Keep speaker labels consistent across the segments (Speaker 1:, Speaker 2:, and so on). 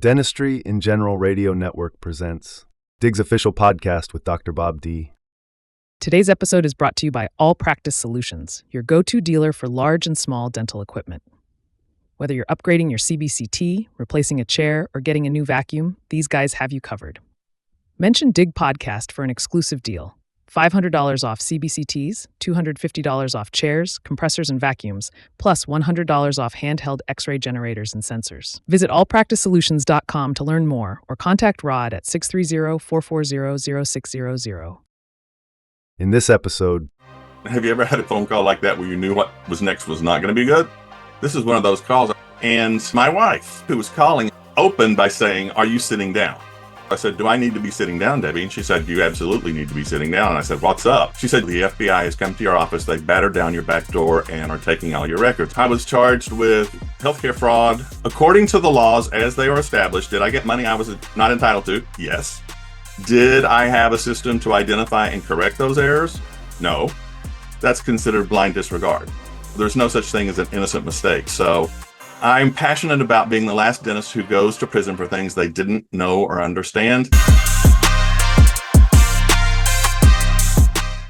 Speaker 1: Dentistry in General Radio Network presents DIG's official podcast with Dr. Bob D.
Speaker 2: Today's episode is brought to you by All Practice Solutions, your go-to dealer for large and small dental equipment. Whether you're upgrading your CBCT, replacing a chair, or getting a new vacuum, these guys have you covered. Mention DIG Podcast for an exclusive deal. $500 off CBCTs, $250 off chairs, compressors, and vacuums, plus $100 off handheld X-ray generators and sensors. Visit allpracticesolutions.com to learn more or contact Rod at 630-440-0600.
Speaker 1: In this episode,
Speaker 3: have you ever had a phone call like that where you knew what was next was not going to be good? This is one of those calls. And my wife, who was calling, opened by saying, "Are you sitting down?" I said, "Do I need to be sitting down, Debbie?" And she said, "You absolutely need to be sitting down." And I said, "What's up?" She said, "The FBI has come to your office. They battered down your back door and are taking all your records." I was charged with healthcare fraud. According to the laws as they are established, did I get money I was not entitled to? Yes. Did I have a system to identify and correct those errors? No. That's considered blind disregard. There's no such thing as an innocent mistake. So I'm passionate about being the last dentist who goes to prison for things they didn't know or understand.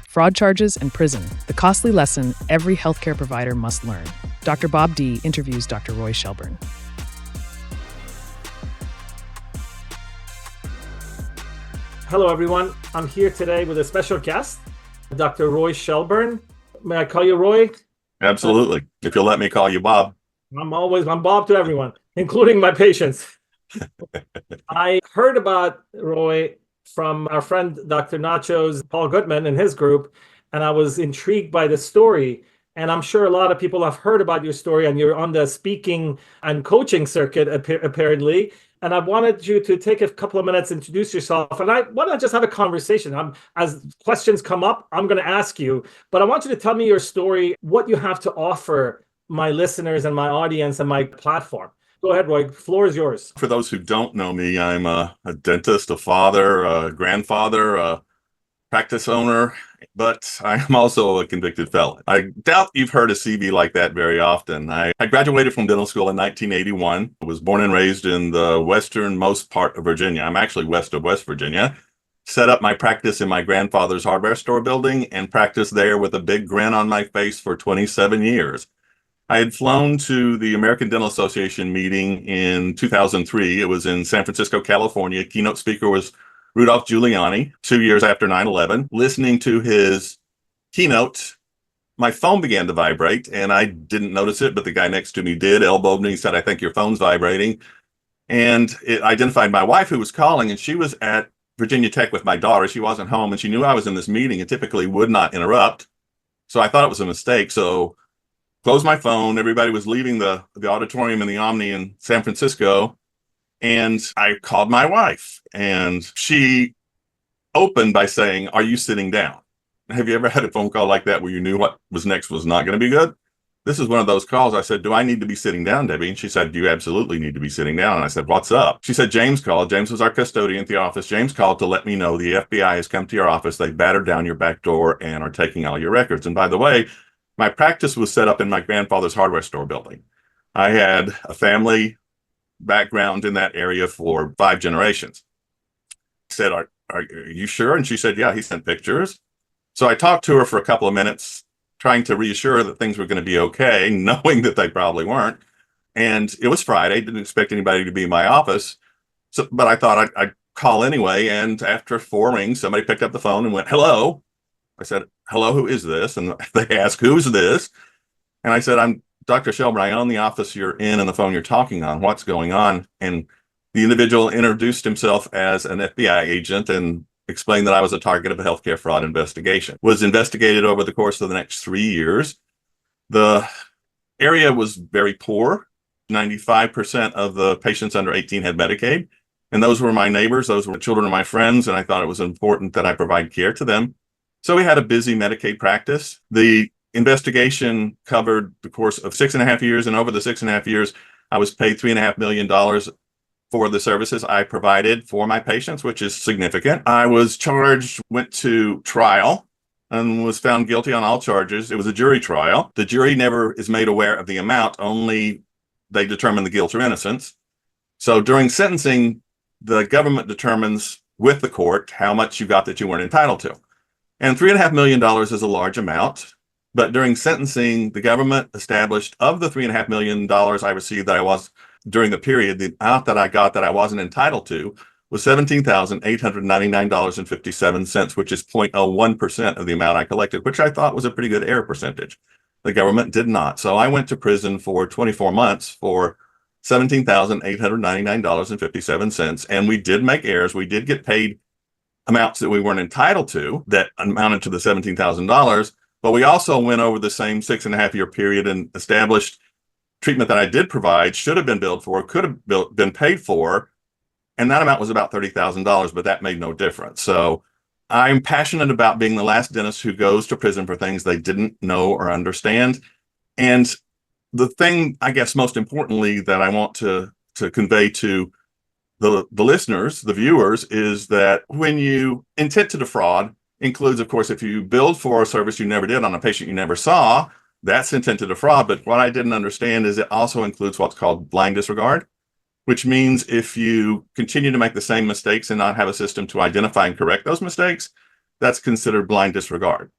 Speaker 2: Fraud charges and prison, the costly lesson every healthcare provider must learn. Dr. Bob D. interviews Dr. Roy Shelburne.
Speaker 4: Hello, everyone. I'm here today with a special guest, Dr. Roy Shelburne. May I call you Roy?
Speaker 3: Absolutely. If you'll let me call you Bob.
Speaker 4: I'm Bob to everyone, including my patients. I heard about Roy from our friend, Dr. Nacho's Paul Goodman and his group, and I was intrigued by the story. And I'm sure a lot of people have heard about your story, and you're on the speaking and coaching circuit, apparently. And I wanted you to take a couple of minutes, introduce yourself, and I want to just have a conversation. As questions come up, I'm going to ask you, but I want you to tell me your story, what you have to offer my listeners and my audience and my platform. Go ahead, Roy. Floor is yours.
Speaker 3: For those who don't know me, I'm a dentist, a father, a grandfather, a practice owner, but I'm also a convicted felon. I doubt you've heard a CV like that very often. I graduated from dental school in 1981. I was born and raised in the westernmost part of Virginia. I'm actually west of West Virginia. Set up my practice in my grandfather's hardware store building and practiced there with a big grin on my face for 27 years. I had flown to the American Dental Association meeting in 2003. It was in San Francisco, California. Keynote speaker was Rudolph Giuliani, 2 years after 9/11. Listening to his keynote, my phone began to vibrate, and I didn't notice it, but the guy next to me did, elbowed me, said, "I think your phone's vibrating." And it identified my wife who was calling, and she was at Virginia Tech with my daughter. She wasn't home, and she knew I was in this meeting and typically would not interrupt. So I thought it was a mistake. So closed my phone. Everybody was leaving the auditorium in the Omni in San Francisco. And I called my wife, and she opened by saying, "Are you sitting down?" Have you ever had a phone call like that where you knew what was next was not going to be good? This is one of those calls. I said, "Do I need to be sitting down, Debbie?" And she said, "You absolutely need to be sitting down." And I said, "What's up?" She said, "James called." James was our custodian at the office. "James called to let me know the FBI has come to your office. They battered down your back door and are taking all your records." And by the way, my practice was set up in my grandfather's hardware store building. I had a family background in that area for 5 generations. I said, are you sure? And she said, "Yeah, he sent pictures." So I talked to her for a couple of minutes, trying to reassure her that things were going to be okay, knowing that they probably weren't. And it was Friday, didn't expect anybody to be in my office. But I thought I'd call anyway. And after 4 rings, somebody picked up the phone and went, "Hello." I said, "Hello, who is this?" And they asked, "Who's this?" And I said, "I'm Dr. Shelburne. I own the office you're in and the phone you're talking on. What's going on?" And the individual introduced himself as an FBI agent and explained that I was a target of a healthcare fraud investigation. Was investigated over the course of the next 3 years. The area was very poor. 95% of the patients under 18 had Medicaid. And those were my neighbors. Those were the children of my friends. And I thought it was important that I provide care to them. So we had a busy Medicaid practice. The investigation covered the course of 6.5 years. And over the 6.5 years, I was paid $3.5 million for the services I provided for my patients, which is significant. I was charged, went to trial, and was found guilty on all charges. It was a jury trial. The jury never is made aware of the amount, only they determine the guilt or innocence. So during sentencing, the government determines with the court how much you got that you weren't entitled to. And $3.5 million is a large amount. But during sentencing, the government established of the $3.5 million I received that I was during the period, the amount that I got that I wasn't entitled to was $17,899.57, which is 0.01% of the amount I collected, which I thought was a pretty good error percentage. The government did not. So I went to prison for 24 months for $17,899.57. And we did make errors. We did get paid amounts that we weren't entitled to that amounted to the $17,000. But we also went over the same 6.5-year period and established treatment that I did provide should have been billed for, could have been paid for. And that amount was about $30,000, but that made no difference. So I'm passionate about being the last dentist who goes to prison for things they didn't know or understand. And the thing, I guess, most importantly, that I want to convey to the listeners, the viewers, is that when you intent to defraud includes, of course, if you billed for a service you never did on a patient you never saw, that's intent to defraud. But what I didn't understand is it also includes what's called blind disregard, which means if you continue to make the same mistakes and not have a system to identify and correct those mistakes, that's considered blind disregard.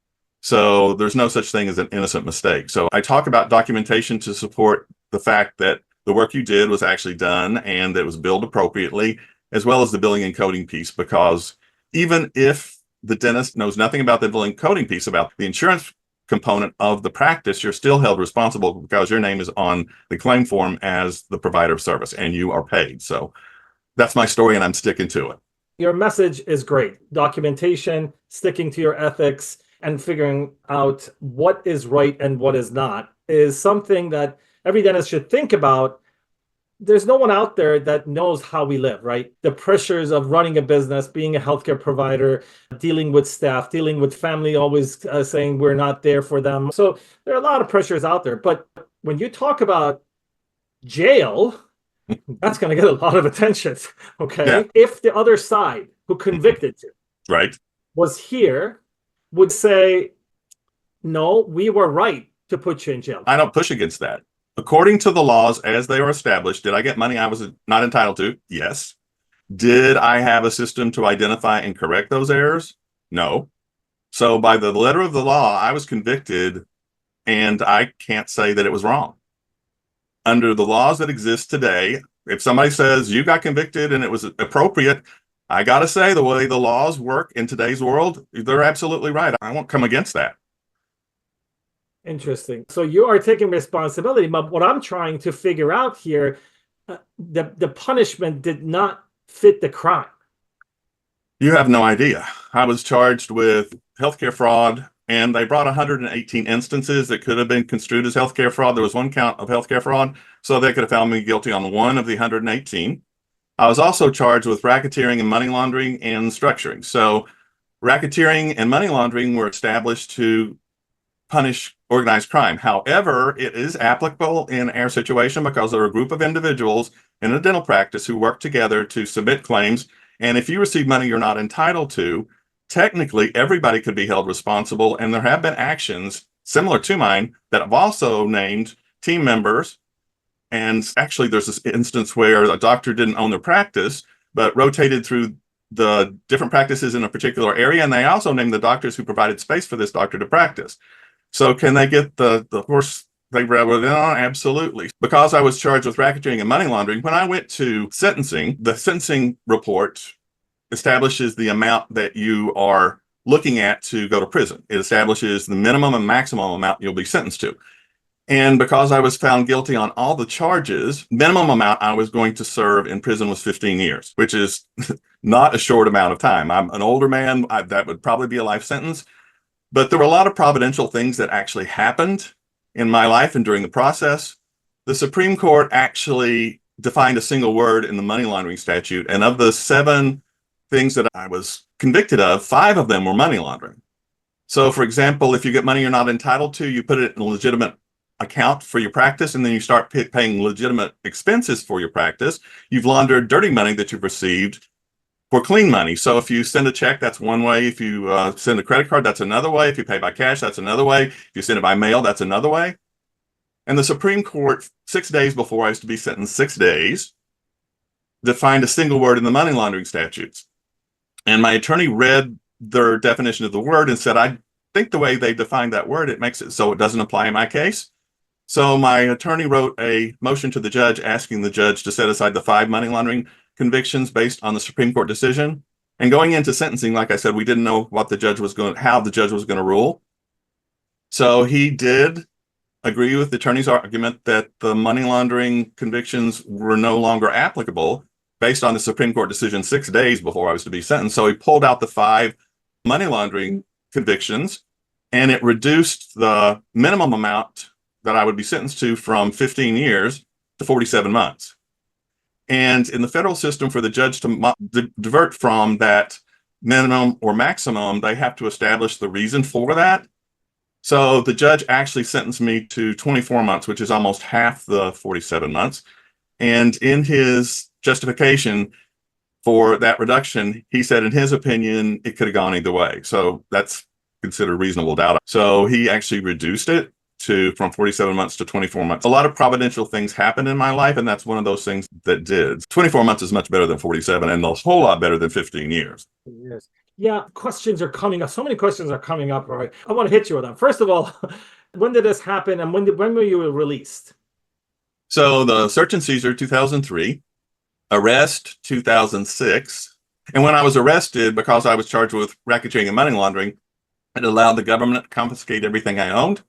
Speaker 3: So there's no such thing as an innocent mistake. So I talk about documentation to support the fact that the work you did was actually done and that it was billed appropriately, as well as the billing and coding piece, because even if the dentist knows nothing about the billing coding piece, about the insurance component of the practice, you're still held responsible because your name is on the claim form as the provider of service and you are paid. So that's my story and I'm sticking to it.
Speaker 4: Your message is great. Documentation, sticking to your ethics, and figuring out what is right and what is not is something that every dentist should think about. There's no one out there that knows how we live, right? The pressures of running a business, being a healthcare provider, dealing with staff, dealing with family, always saying we're not there for them. So there are a lot of pressures out there. But when you talk about jail, that's going to get a lot of attention, okay? Yeah. If the other side who convicted you was here, would say, no, we were right to put you in jail.
Speaker 3: I don't push against that. According to the laws as they are established, did I get money I was not entitled to? Yes. Did I have a system to identify and correct those errors? No. So by the letter of the law, I was convicted and I can't say that it was wrong. Under the laws that exist today, if somebody says you got convicted and it was appropriate, I got to say the way the laws work in today's world, they're absolutely right. I won't come against that.
Speaker 4: Interesting. So you are taking responsibility, but what I'm trying to figure out here, the punishment did not fit the crime.
Speaker 3: You have no idea. I was charged with healthcare fraud, and they brought 118 instances that could have been construed as healthcare fraud. There was one count of healthcare fraud, so they could have found me guilty on one of the 118. I was also charged with racketeering and money laundering and structuring. So racketeering and money laundering were established to punish organized crime. However, it is applicable in our situation because there are a group of individuals in a dental practice who work together to submit claims. And if you receive money you're not entitled to, technically everybody could be held responsible. And there have been actions similar to mine that have also named team members. And actually, there's this instance where a doctor didn't own their practice, but rotated through the different practices in a particular area. And they also named the doctors who provided space for this doctor to practice. So can they get the horse they rode in on? Absolutely. Because I was charged with racketeering and money laundering, when I went to sentencing, the sentencing report establishes the amount that you are looking at to go to prison. It establishes the minimum and maximum amount you'll be sentenced to. And because I was found guilty on all the charges, minimum amount I was going to serve in prison was 15 years, which is not a short amount of time. I'm an older man. That would probably be a life sentence. But there were a lot of providential things that actually happened in my life and during the process. The Supreme Court actually defined a single word in the money laundering statute. And of the 7 things that I was convicted of, 5 of them were money laundering. So, for example, if you get money you're not entitled to, you put it in a legitimate account for your practice, and then you start paying legitimate expenses for your practice. You've laundered dirty money that you've received for clean money. So if you send a check, that's one way. If you send a credit card, that's another way. If you pay by cash, that's another way. If you send it by mail, that's another way. And the Supreme Court, 6 days before I was to be sentenced, 6 days, defined a single word in the money laundering statutes. And my attorney read their definition of the word and said, I think the way they defined that word, it makes it so it doesn't apply in my case. So my attorney wrote a motion to the judge asking the judge to set aside the 5 money laundering convictions based on the Supreme Court decision. And going into sentencing, like I said, we didn't know how the judge was going to rule. So he did agree with the attorney's argument that the money laundering convictions were no longer applicable based on the Supreme Court decision 6 days before I was to be sentenced. So he pulled out the 5 money laundering convictions, and it reduced the minimum amount that I would be sentenced to from 15 years to 47 months. And in the federal system, for the judge to divert from that minimum or maximum, they have to establish the reason for that. So the judge actually sentenced me to 24 months, which is almost half the 47 months. And in his justification for that reduction, he said, in his opinion, it could have gone either way. So that's considered reasonable doubt. So he actually reduced it from 47 months to 24 months. A lot of providential things happened in my life, and that's one of those things that did. 24 months is much better than 47, and a whole lot better than 15 years.
Speaker 4: Yes. Yeah, questions are coming up. So many questions are coming up. All right. I want to hit you with them. First of all, when did this happen, and when were you released?
Speaker 3: So the search and seizure, 2003, arrest, 2006. And when I was arrested, because I was charged with racketeering and money laundering, it allowed the government to confiscate everything I owned.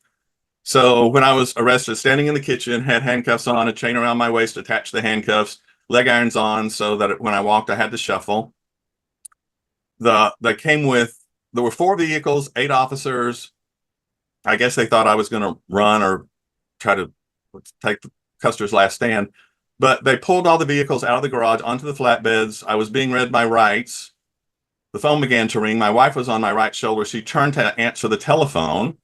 Speaker 3: So when I was arrested, standing in the kitchen, had handcuffs on, a chain around my waist, attached the handcuffs, leg irons on, so that when I walked, I had to shuffle. There were 4 vehicles, 8 officers. I guess they thought I was going to run or try to take Custer's last stand. But they pulled all the vehicles out of the garage onto the flatbeds. I was being read my rights. The phone began to ring. My wife was on my right shoulder. She turned to answer the telephone.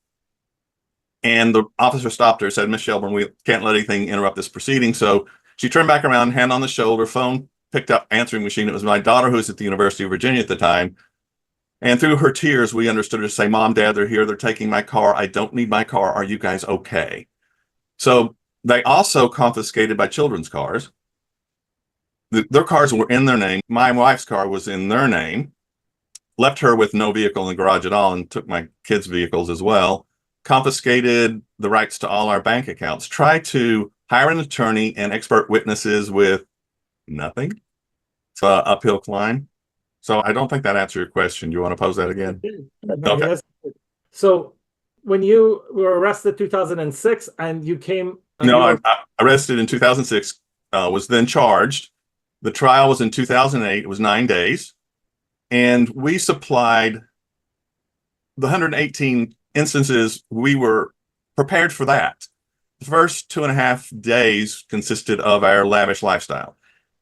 Speaker 3: And the officer stopped her and said, Miss Shelburne, we can't let anything interrupt this proceeding. So she turned back around, hand on the shoulder, phone picked up, answering machine. It was my daughter, who was at the University of Virginia at the time. And through her tears, we understood her to say, Mom, Dad, they're here. They're taking my car. I don't need my car. Are you guys okay? So they also confiscated my children's cars. Their cars were in their name. My wife's car was in their name. Left her with no vehicle in the garage at all, and took my kids' vehicles as well. Confiscated the rights to all our bank accounts, tried to hire an attorney and expert witnesses with nothing. It's an uphill climb. So I don't think that answered your question. Do you want to pose that again? Okay.
Speaker 4: Yes. So when you were arrested 2006 and you came...
Speaker 3: No, I arrested in 2006, was then charged. The trial was in 2008. It was 9 days. And we supplied the 118 instances. We were prepared for that. The first 2.5 days consisted of our lavish lifestyle.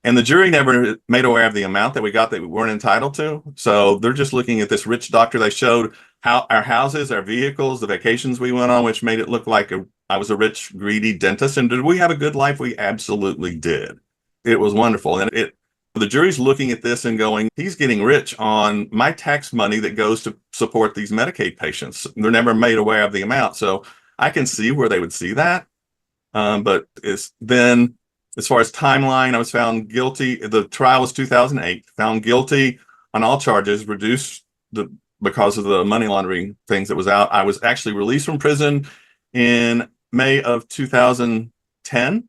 Speaker 3: And the jury never made aware of the amount that we got that we weren't entitled to. So they're just looking at this rich doctor. They showed how our houses, our vehicles, the vacations we went on, which made it look like I was a rich, greedy dentist. And did we have a good life? We absolutely did. It was wonderful. And the jury's looking at this and going, he's getting rich on my tax money that goes to support these Medicaid patients. They're never made aware of the amount. So I can see where they would see that. But then, as far as timeline, I was found guilty. The trial was 2008, found guilty on all charges, reduced because of the money laundering things that was out. I was actually released from prison in May of 2010.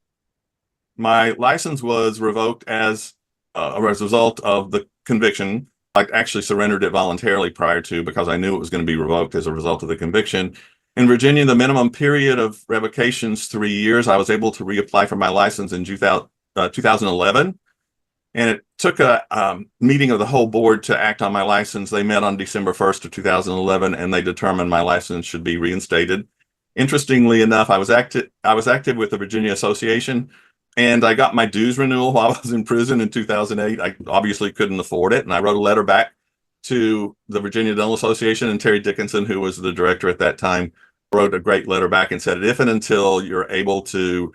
Speaker 3: My license was revoked as a result of the conviction. I actually surrendered it voluntarily prior to, because I knew it was going to be revoked as a result of the conviction. In Virginia, the minimum period of revocation is 3 years. I was able to reapply for my license in 2011. And it took a meeting of the whole board to act on my license. They met on December 1st of 2011, and they determined my license should be reinstated. Interestingly enough, I was active with the Virginia Association, and I got my dues renewal while I was in prison in 2008. I obviously couldn't afford it, and I wrote a letter back to the Virginia Dental Association, and Terry Dickinson, who was the director at that time, wrote a great letter back and said, if and until you're able to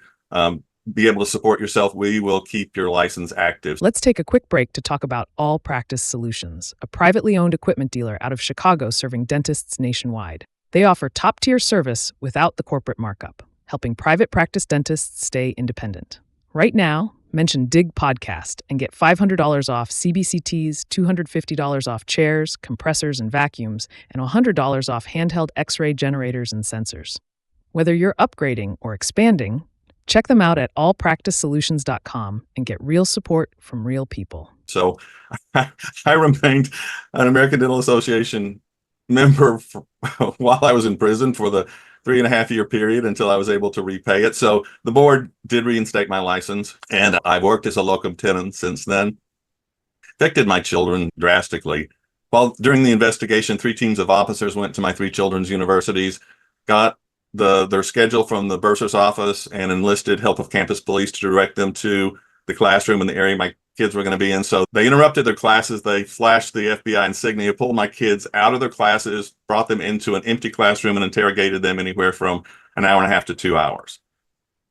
Speaker 3: be able to support yourself, we will keep your license active.
Speaker 2: Let's take a quick break to talk about All Practice Solutions, a privately owned equipment dealer out of Chicago serving dentists nationwide. They offer top-tier service without the corporate markup, helping private practice dentists stay independent. Right now, Mention DIG Podcast and get $500 off CBCTs, $250 off chairs, compressors, and vacuums, and $100 off handheld X-ray generators and sensors. Whether you're upgrading or expanding, check them out at allpracticesolutions.com and get real support from real people.
Speaker 3: So I remained an American Dental Association member while I was in prison for the 3.5-year period until I was able to repay it. So the board did reinstate my license, and I've worked as a locum tenens since then. Affected my children drastically. While during the investigation, 3 teams of officers went to my 3 children's universities, got their schedule from the bursar's office, and enlisted help of campus police to direct them to the classroom in the area my kids were going to be in. So they interrupted their classes. They flashed the FBI insignia, pulled my kids out of their classes, brought them into an empty classroom, and interrogated them anywhere from an hour and a half to 2 hours.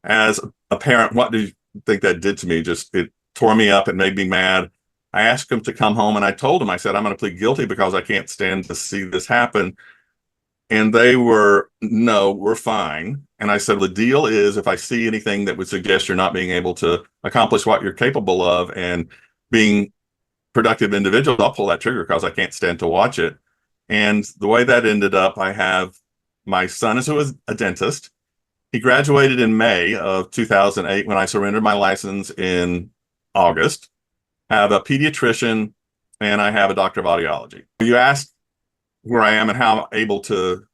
Speaker 3: As a parent, what do you think that did to me? It tore me up. It made me mad. I asked them to come home, and I told them, I said, I'm going to plead guilty because I can't stand to see this happen. And they were, no, we're fine. And I said, the deal is if I see anything that would suggest you're not being able to accomplish what you're capable of and being productive individuals, I'll pull that trigger because I can't stand to watch it. And the way that ended up, I have my son who is a dentist. He graduated in May of 2008 when I surrendered my license in August. I have a pediatrician, and I have a doctor of audiology. You asked where I am and how I'm able to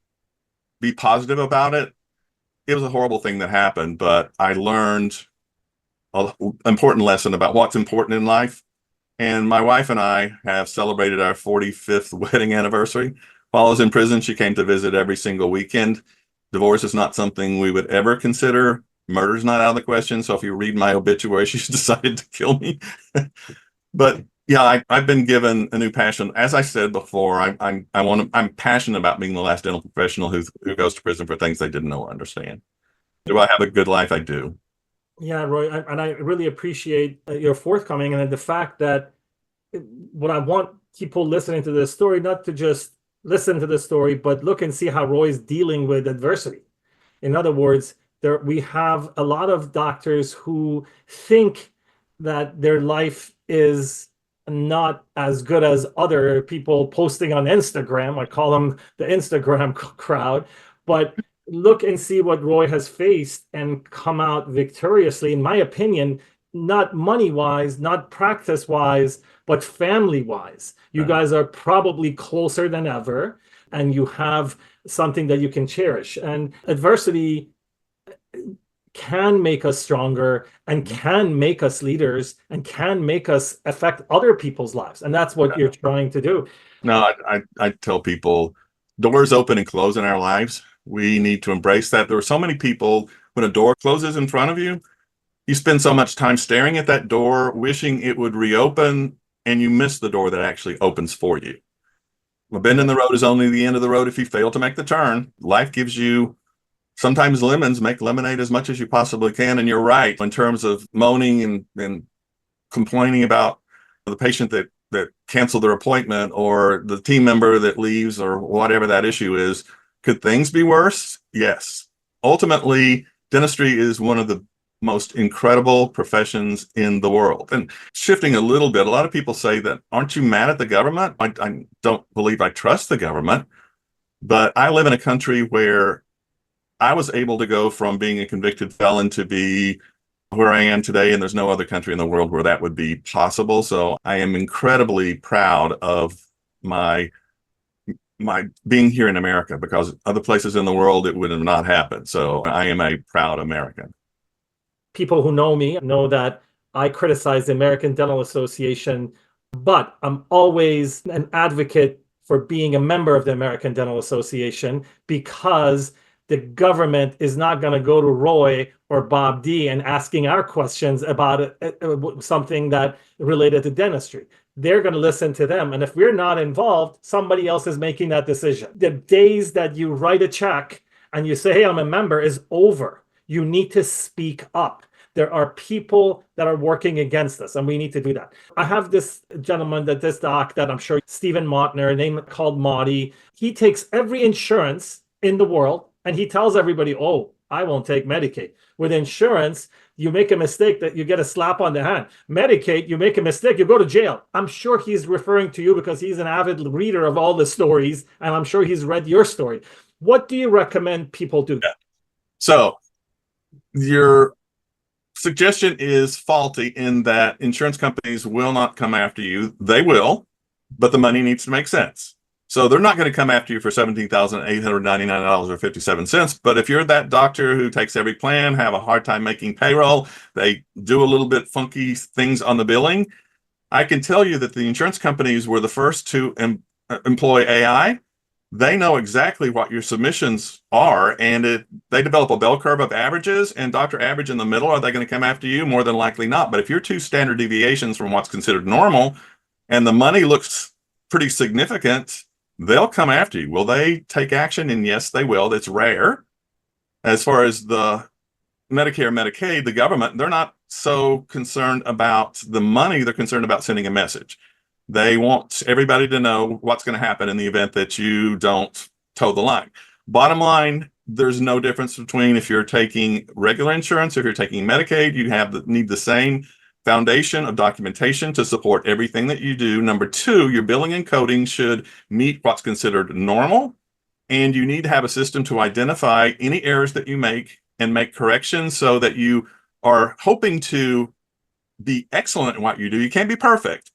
Speaker 3: be positive about it. It was a horrible thing that happened, but I learned an important lesson about what's important in life. And my wife and I have celebrated our 45th wedding anniversary. While I was in prison, she came to visit every single weekend. Divorce is not something we would ever consider. Murder's not out of the question. So if you read my obituary, she's decided to kill me. But yeah, I've been given a new passion. As I said before, I'm passionate about being the last dental professional who goes to prison for things they didn't know or understand. Do I have a good life? I do.
Speaker 4: Yeah, Roy, and I really appreciate your forthcoming, and the fact that what I want people listening to this story, not to just listen to the story, but look and see how Roy's dealing with adversity. In other words, we have a lot of doctors who think that their life is not as good as other people posting on Instagram. I call them the Instagram crowd. But look and see what Roy has faced and come out victoriously, in my opinion, not money-wise, not practice-wise, but family-wise. You guys are probably closer than ever, and you have something that you can cherish. And adversity can make us stronger and can make us leaders and can make us affect other people's lives. And that's what you're trying to do.
Speaker 3: No, I tell people doors open and close in our lives. We need to embrace that. There are so many people, when a door closes in front of you, you spend so much time staring at that door, wishing it would reopen, and you miss the door that actually opens for you. A bend in the road is only the end of the road if you fail to make the turn. Life gives you sometimes lemons. Make lemonade as much as you possibly can. And you're right in terms of moaning and complaining about the patient that canceled their appointment or the team member that leaves or whatever that issue is. Could things be worse? Yes. Ultimately, dentistry is one of the most incredible professions in the world. And shifting a little bit, a lot of people say that, aren't you mad at the government? I don't believe I trust the government, but I live in a country where I was able to go from being a convicted felon to be where I am today, and there's no other country in the world where that would be possible. So I am incredibly proud of my being here in America, because other places in the world it would have not happened. So I am a proud American.
Speaker 4: People who know me know that I criticize the American Dental Association, but I'm always an advocate for being a member of the American Dental Association, because the government is not going to go to Roy or Bob D and asking our questions about something that related to dentistry. They're going to listen to them. And if we're not involved, somebody else is making that decision. The days that you write a check and you say, hey, I'm a member, is over. You need to speak up. There are people that are working against us, and we need to do that. I have this gentleman, this doc that I'm sure, Stephen Motner, a name called Marty. He takes every insurance in the world, and he tells everybody, oh, I won't take Medicaid. With insurance, you make a mistake that you get a slap on the hand. Medicaid, you make a mistake, you go to jail. I'm sure he's referring to you because he's an avid reader of all the stories, and I'm sure he's read your story. What do you recommend people do?
Speaker 3: So your suggestion is faulty in that insurance companies will not come after you. They will, but the money needs to make sense. So they're not going to come after you for $17,899.57. But if you're that doctor who takes every plan, have a hard time making payroll, they do a little bit funky things on the billing, I can tell you that the insurance companies were the first to employ AI. They know exactly what your submissions are, and they develop a bell curve of averages, and Dr. Average in the middle, are they going to come after you? More than likely not. But if you're two standard deviations from what's considered normal and the money looks pretty significant, they'll come after you. Will they take action? And yes, they will. It's rare. As far as the Medicare, Medicaid, the government, they're not so concerned about the money. They're concerned about sending a message. They want everybody to know what's going to happen in the event that you don't toe the line. Bottom line, there's no difference between if you're taking regular insurance, if you're taking Medicaid, you need the same foundation of documentation to support everything that you do. Number two, your billing and coding should meet what's considered normal, and you need to have a system to identify any errors that you make and make corrections so that you are hoping to be excellent in what you do. You can't be perfect,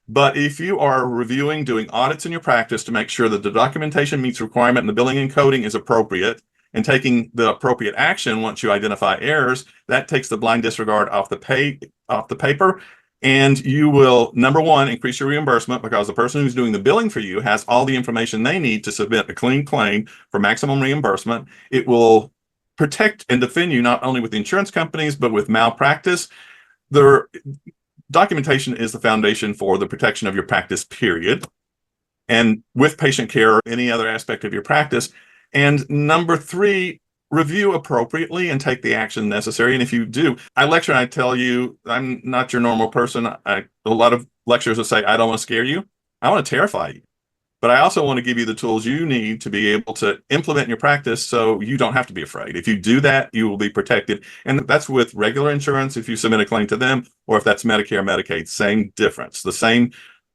Speaker 3: but if you are reviewing, doing audits in your practice to make sure that the documentation meets requirement and the billing and coding is appropriate, and taking the appropriate action once you identify errors, that takes the blind disregard off the paper, and you will, number one, increase your reimbursement because the person who's doing the billing for you has all the information they need to submit a clean claim for maximum reimbursement. It will protect and defend you not only with the insurance companies, but with malpractice. The documentation is the foundation for the protection of your practice, period. And with patient care or any other aspect of your practice. And number three, review appropriately and take the action necessary. And if you do, I lecture and I tell you, I'm not your normal person. A lot of lecturers will say, I don't want to scare you. I want to terrify you. But I also want to give you the tools you need to be able to implement in your practice so you don't have to be afraid. If you do that, you will be protected. And that's with regular insurance, if you submit a claim to them, or if that's Medicare, Medicaid, same difference. The same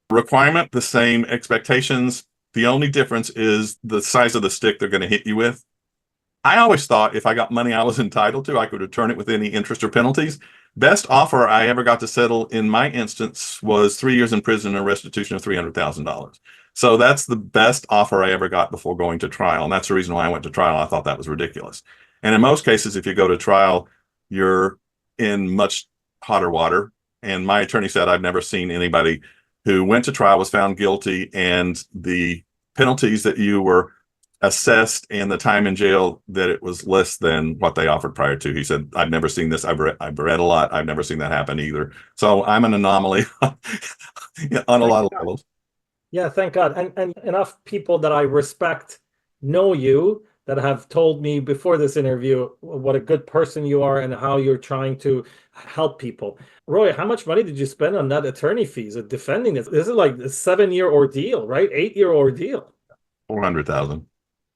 Speaker 3: requirement, the same expectations. The only difference is the size of the stick they're going to hit you with. I always thought if I got money I was entitled to, I could return it with any interest or penalties. Best offer I ever got to settle in my instance was 3 years in prison and a restitution of $300,000. So that's the best offer I ever got before going to trial. And that's the reason why I went to trial. I thought that was ridiculous. And in most cases, if you go to trial, you're in much hotter water. And my attorney said, I've never seen anybody who went to trial, was found guilty, and the penalties that you were assessed and the time in jail, that it was less than what they offered prior to. He said, I've never seen this. I've read a lot. I've never seen that happen either. So I'm an anomaly on a lot of levels.
Speaker 4: Yeah, thank God. And enough people that I respect know you, that have told me before this interview what a good person you are and how you're trying to help people. Roy, how much money did you spend on that attorney fees of defending this? This is like a 7-year ordeal, right? 8-year ordeal.
Speaker 3: 400,000.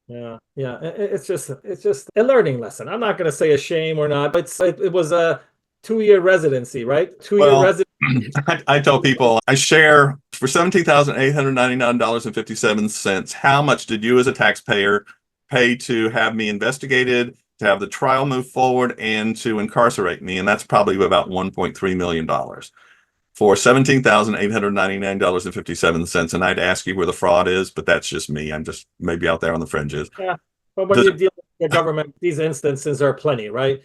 Speaker 4: Yeah. It's just a learning lesson. I'm not going to say a shame or not, but it was a 2-year residency, right? 2-year residency.
Speaker 3: I tell people I share for $17,899.57. How much did you as a taxpayer pay to have me investigated, to have the trial move forward, and to incarcerate me? And that's probably about $1.3 million for $17,899.57. And I'd ask you where the fraud is, but that's just me. I'm just maybe out there on the fringes.
Speaker 4: Yeah. But when you deal with the government, these instances are plenty, right?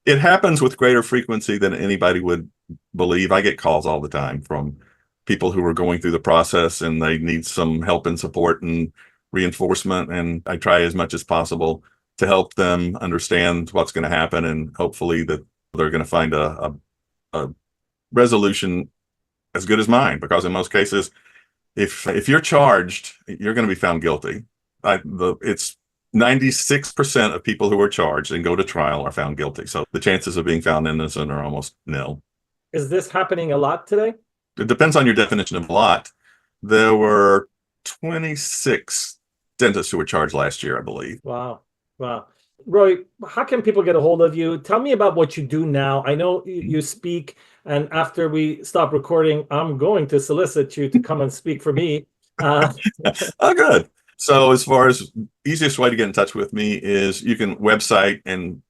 Speaker 3: It happens with greater frequency than anybody would believe. I get calls all the time from people who are going through the process and they need some help and support and reinforcement. And I try as much as possible to help them understand what's going to happen, and hopefully that they're going to find a resolution as good as mine, because in most cases, if you're charged, you're going to be found guilty. It's 96% of people who are charged and go to trial are found guilty. So the chances of being found innocent are almost nil.
Speaker 4: Is this happening a lot today?
Speaker 3: It depends on your definition of a lot. There were 26 dentists who were charged last year, I believe.
Speaker 4: Wow. Roy, how can people get a hold of you? Tell me about what you do now. I know you speak, and after we stop recording, I'm going to solicit you to come and speak for me.
Speaker 3: Oh, good. So as far as easiest way to get in touch with me is you can website, and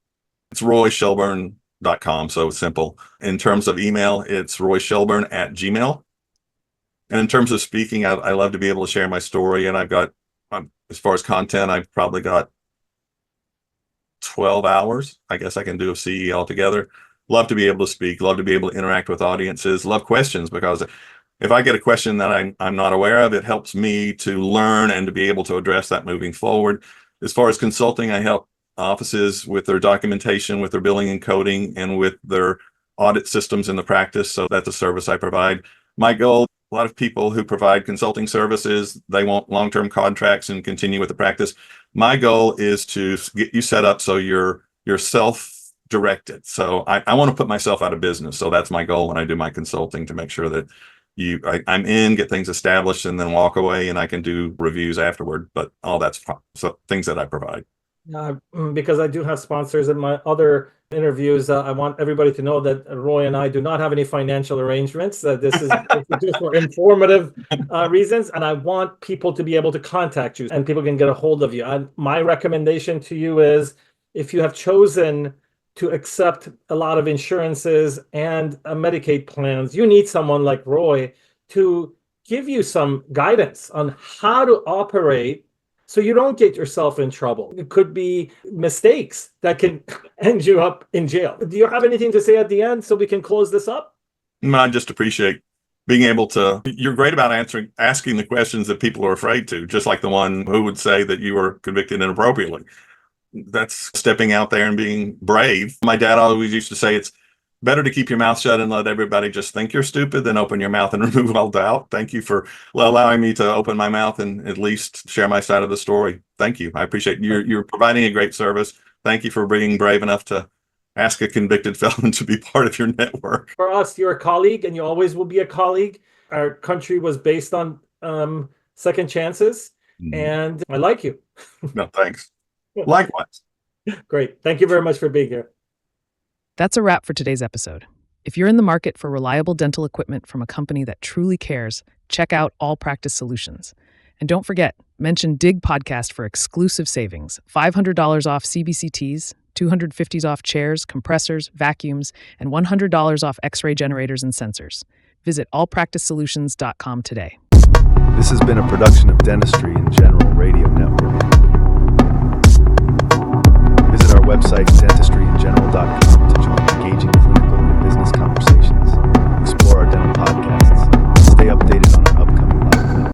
Speaker 3: it's royshelburne.com. So it's simple. In terms of email, it's royshelburne@gmail. And in terms of speaking, I love to be able to share my story. And I've got, as far as content, I've probably got 12 hours, I guess I can do of CE altogether. Love to be able to speak, love to be able to interact with audiences, love questions, because if I get a question that I'm not aware of, it helps me to learn and to be able to address that moving forward. As far as consulting, I help offices with their documentation, with their billing and coding, and with their audit systems in the practice. So that's a service I provide. My goal, a lot of people who provide consulting services, they want long-term contracts and continue with the practice. My goal is to get you set up so you're self-directed. So I want to put myself out of business. So that's my goal when I do my consulting, to make sure that I'm in, get things established, and then walk away, and I can do reviews afterward. But all that's things that I provide.
Speaker 4: Because I do have sponsors in my other interviews, I want everybody to know that Roy and I do not have any financial arrangements. This is just for informative reasons, and I want people to be able to contact you, and people can get a hold of you. My recommendation to you is, if you have chosen to accept a lot of insurances and Medicaid plans, you need someone like Roy to give you some guidance on how to operate so you don't get yourself in trouble. It could be mistakes that can end you up in jail. Do you have anything to say at the end so we can close this up?
Speaker 3: I just appreciate being able to, you're great about asking the questions that people are afraid to, just like the one who would say that you were convicted inappropriately. That's stepping out there and being brave. My dad always used to say it's better to keep your mouth shut and let everybody just think you're stupid than open your mouth and remove all doubt. Thank you for allowing me to open my mouth and at least share my side of the story. Thank you. I appreciate you're providing a great service. Thank you for being brave enough to ask a convicted felon to be part of your network.
Speaker 4: For us, you're a colleague, and you always will be a colleague. Our country was based on second chances, and I like you.
Speaker 3: No, thanks. Likewise.
Speaker 4: Great. Thank you very much for being here.
Speaker 2: That's a wrap for today's episode. If you're in the market for reliable dental equipment from a company that truly cares, check out All Practice Solutions. And don't forget, mention DIG Podcast for exclusive savings. $500 off CBCTs, $250 off chairs, compressors, vacuums, and $100 off X-ray generators and sensors. Visit allpracticesolutions.com today.
Speaker 1: This has been a production of Dentistry in General Radio Network. Visit our website, dentistryingeneral.com.